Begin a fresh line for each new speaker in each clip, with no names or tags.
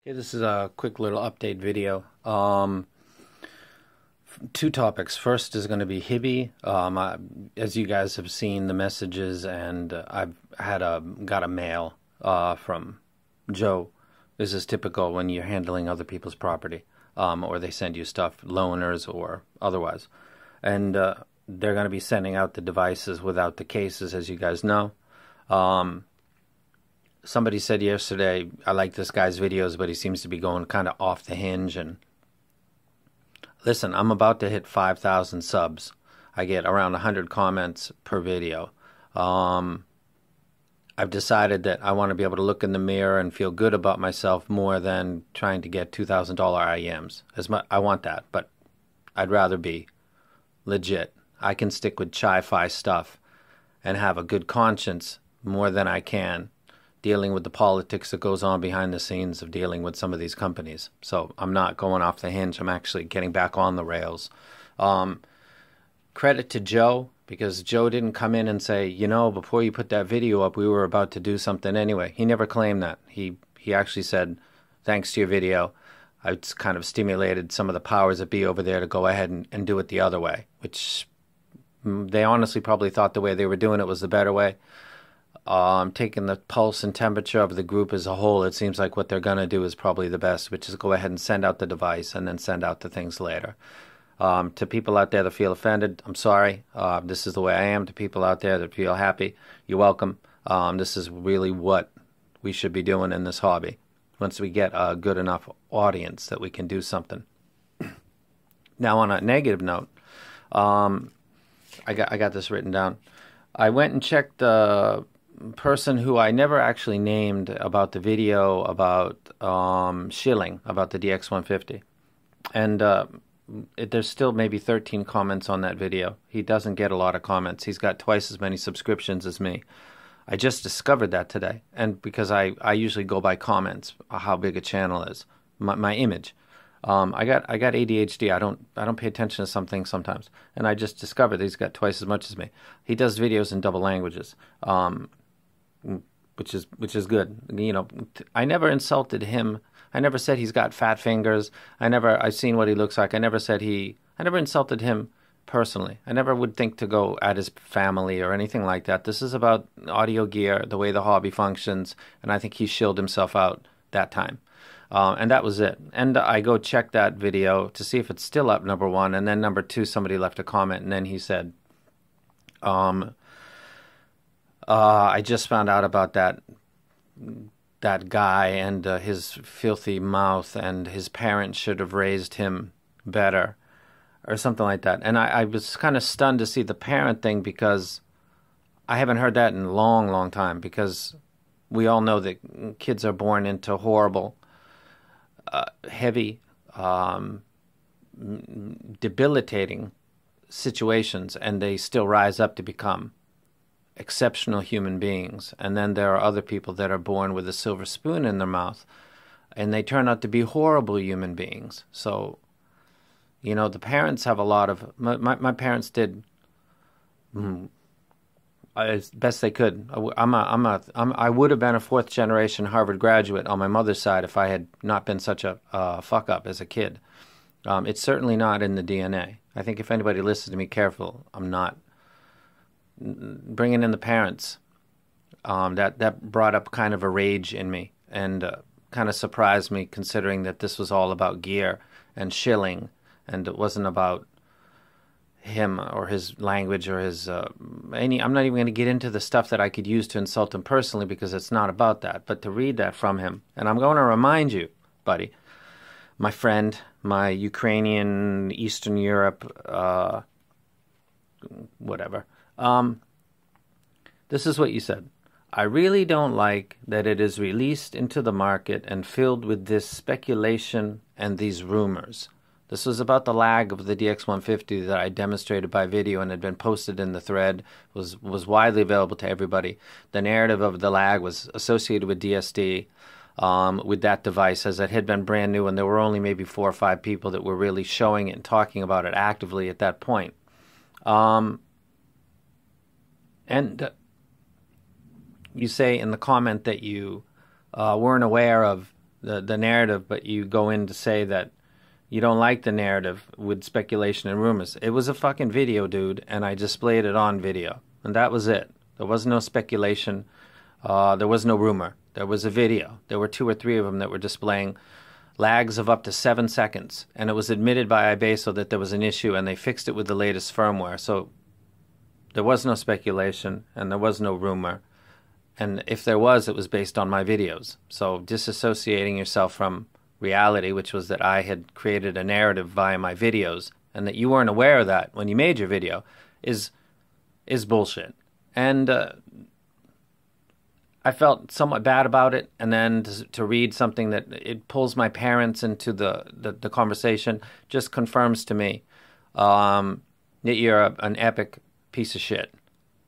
Okay, this is a quick little update video. Two topics. First is going to be Hibby. As you guys have seen the messages, and I've got a mail from Joe. This is typical when you're handling other people's property, or they send you stuff, loaners or otherwise, and they're going to be sending out the devices without the cases, as you guys know. Somebody said yesterday, I like this guy's videos, but he seems to be going kind of off the hinge. And listen, I'm about to hit 5,000 subs. I get around 100 comments per video. I've decided that I want to be able to look in the mirror and feel good about myself more than trying to get $2,000 IEMs. I want that, but I'd rather be legit. I can stick with chi-fi stuff and have a good conscience more than I can dealing with the politics that goes on behind the scenes of dealing with some of these companies. So I'm not going off the hinge. I'm actually getting back on the rails. Credit to Joe, because Joe didn't come in and say, before you put that video up, we were about to do something anyway. He never claimed that. He actually said, thanks to your video, it's kind of stimulated some of the powers that be over there to go ahead and do it the other way, which they honestly probably thought the way they were doing it was the better way. Taking the pulse and temperature of the group as a whole, it seems like what they're going to do is probably the best, which is go ahead and send out the device and then send out the things later. To people out there that feel offended, I'm sorry. This is the way I am. To people out there that feel happy, you're welcome. This is really what we should be doing in this hobby. Once we get a good enough audience that we can do something. Now, on a negative note, I got this written down. I went and checked the person who I never actually named about the video about shilling, about the DX150. And there's still maybe 13 comments on that video. He doesn't get a lot of comments. He's got twice as many subscriptions as me. I just discovered that today. And because I usually go by comments, how big a channel is, my image. I got ADHD. I don't pay attention to some things sometimes, and I just discovered that he's got twice as much as me. He does videos in double languages, which is good. I never insulted him. I never said he's got fat fingers. I've seen what he looks like. I never insulted him personally. I never would think to go at his family or anything like that. This is about audio gear, the way the hobby functions, and I think he shilled himself out that time. And that was it. And I go check that video to see if it's still up, number one. And then number two, somebody left a comment. And then he said, I just found out about that guy and his filthy mouth, and his parents should have raised him better, or something like that. And I was kind of stunned to see the parent thing, because I haven't heard that in a long, long time, because we all know that kids are born into horrible, heavy, debilitating situations, and they still rise up to become exceptional human beings. And then there are other people that are born with a silver spoon in their mouth, and they turn out to be horrible human beings. So, the parents have a lot of... My parents did as best they could. I would have been a fourth generation Harvard graduate on my mother's side if I had not been such a fuck up as a kid. It's certainly not in the DNA. I think if anybody listens to me careful, I'm not bringing in the parents. That brought up kind of a rage in me, and kind of surprised me, considering that this was all about gear and shilling, and it wasn't about him or his language or his I'm not even going to get into the stuff that I could use to insult him personally, because it's not about that. But to read that from him, and I'm going to remind you, buddy, my friend, my Ukrainian, Eastern Europe, whatever. This is what you said. I really don't like that it is released into the market and filled with this speculation and these rumors. This was about the lag of the DX150 that I demonstrated by video and had been posted in the thread, was widely available to everybody. The narrative of the lag was associated with DSD, with that device, as it had been brand new, and there were only maybe 4 or 5 people that were really showing it and talking about it actively at that point. And you say in the comment that you weren't aware of the narrative, but you go in to say that you don't like the narrative with speculation and rumors. It was a fucking video, dude, and I displayed it on video. And that was it. There was no speculation. There was no rumor. There was a video. There were 2 or 3 of them that were displaying lags of up to 7 seconds. And it was admitted by Ibeso that there was an issue, and they fixed it with the latest firmware. So there was no speculation, and there was no rumor. And if there was, it was based on my videos. So disassociating yourself from reality, which was that I had created a narrative via my videos, and that you weren't aware of that when you made your video, is bullshit. And I felt somewhat bad about it, and then to read something that it pulls my parents into the conversation just confirms to me that you're an epic piece of shit.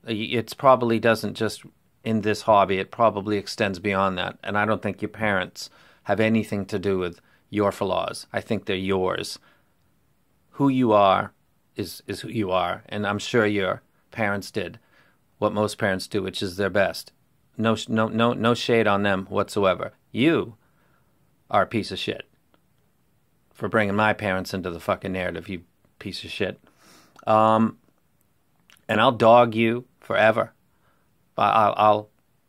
It probably doesn't just in this hobby, it probably extends beyond that, and I don't think your parents have anything to do with your flaws. I think they're yours. Who you are is who you are, and I'm sure your parents did what most parents do, which is their best. No shade on them whatsoever. You are a piece of shit for bringing my parents into the fucking narrative, you piece of shit. And I'll dog you forever.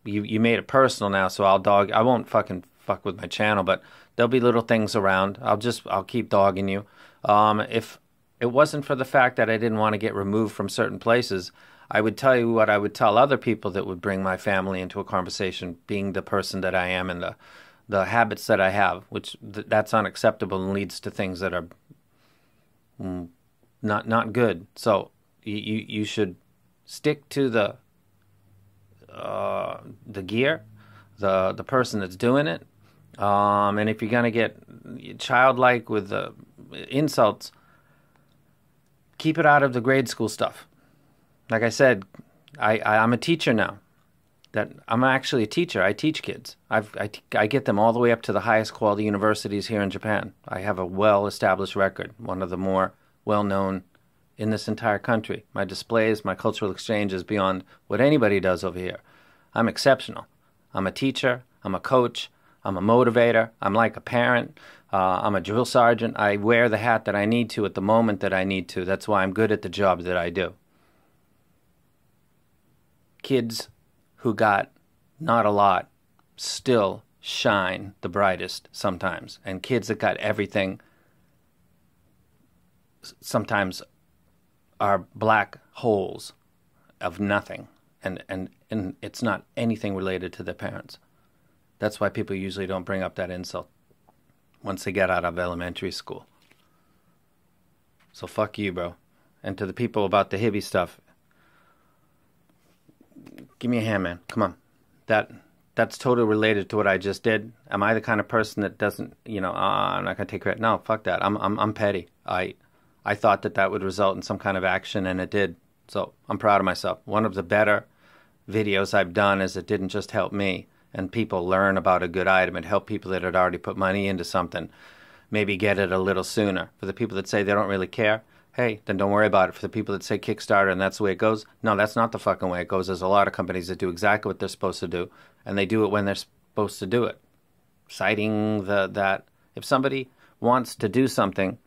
You made it personal now, so I won't fucking fuck with my channel, but there'll be little things around. I'll keep dogging you. If it wasn't for the fact that I didn't want to get removed from certain places, I would tell you what I would tell other people that would bring my family into a conversation, being the person that I am and the habits that I have, which that's unacceptable and leads to things that are not good. So you should stick to the gear, the person that's doing it, and if you're gonna get childlike with the insults, keep it out of the grade school stuff. Like I said, I'm a teacher now. That I'm actually a teacher. I teach kids. I get them all the way up to the highest quality universities here in Japan. I have a well-established record, one of the more well-known in this entire country. My displays, my cultural exchange is beyond what anybody does over here. I'm exceptional. I'm a teacher. I'm a coach. I'm a motivator. I'm like a parent. I'm a drill sergeant. I wear the hat that I need to at the moment that I need to. That's why I'm good at the job that I do. Kids who got not a lot still shine the brightest sometimes. And kids that got everything sometimes are black holes of nothing. And it's not anything related to their parents. That's why people usually don't bring up that insult once they get out of elementary school. So fuck you, bro. And to the people about the hippie stuff, give me a hand, man. Come on. That's totally related to what I just did. Am I the kind of person that doesn't, I'm not going to take credit? No, fuck that. I'm petty. I thought that would result in some kind of action, and it did. So I'm proud of myself. One of the better videos I've done is it didn't just help me and people learn about a good item. It helped people that had already put money into something maybe get it a little sooner. For the people that say they don't really care, hey, then don't worry about it. For the people that say Kickstarter and that's the way it goes, no, that's not the fucking way it goes. There's a lot of companies that do exactly what they're supposed to do, and they do it when they're supposed to do it. Citing that if somebody wants to do something,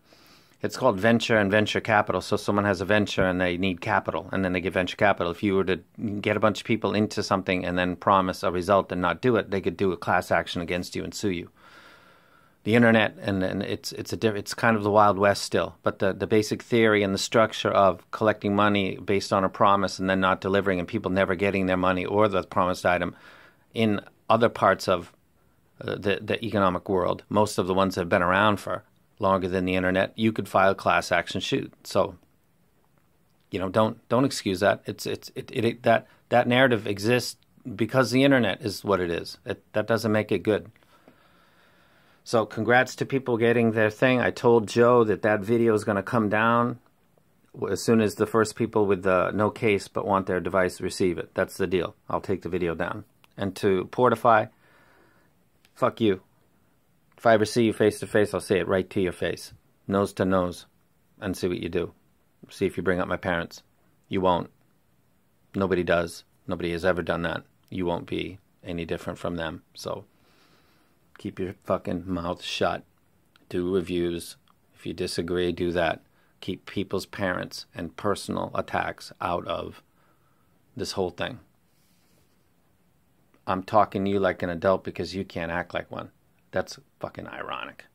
it's called venture and venture capital. So someone has a venture and they need capital, and then they get venture capital. If you were to get a bunch of people into something and then promise a result and not do it, they could do a class action against you and sue you. The internet, and it's kind of the Wild West still, but the basic theory and the structure of collecting money based on a promise and then not delivering and people never getting their money or the promised item in other parts of the economic world, most of the ones that have been around for longer than the internet, you could file a class action suit. So, don't excuse that. That narrative exists because the internet is what it is. That doesn't make it good. So congrats to people getting their thing. I told Joe that video is going to come down as soon as the first people with no case but want their device receive it. That's the deal. I'll take the video down. And to Portify, fuck you. If I ever see you face to face, I'll say it right to your face. Nose to nose. And see what you do. See if you bring up my parents. You won't. Nobody does. Nobody has ever done that. You won't be any different from them. So Keep your fucking mouth shut. Do reviews. If you disagree, do that. Keep people's parents and personal attacks out of this whole thing. I'm talking to you like an adult because you can't act like one. That's fucking ironic.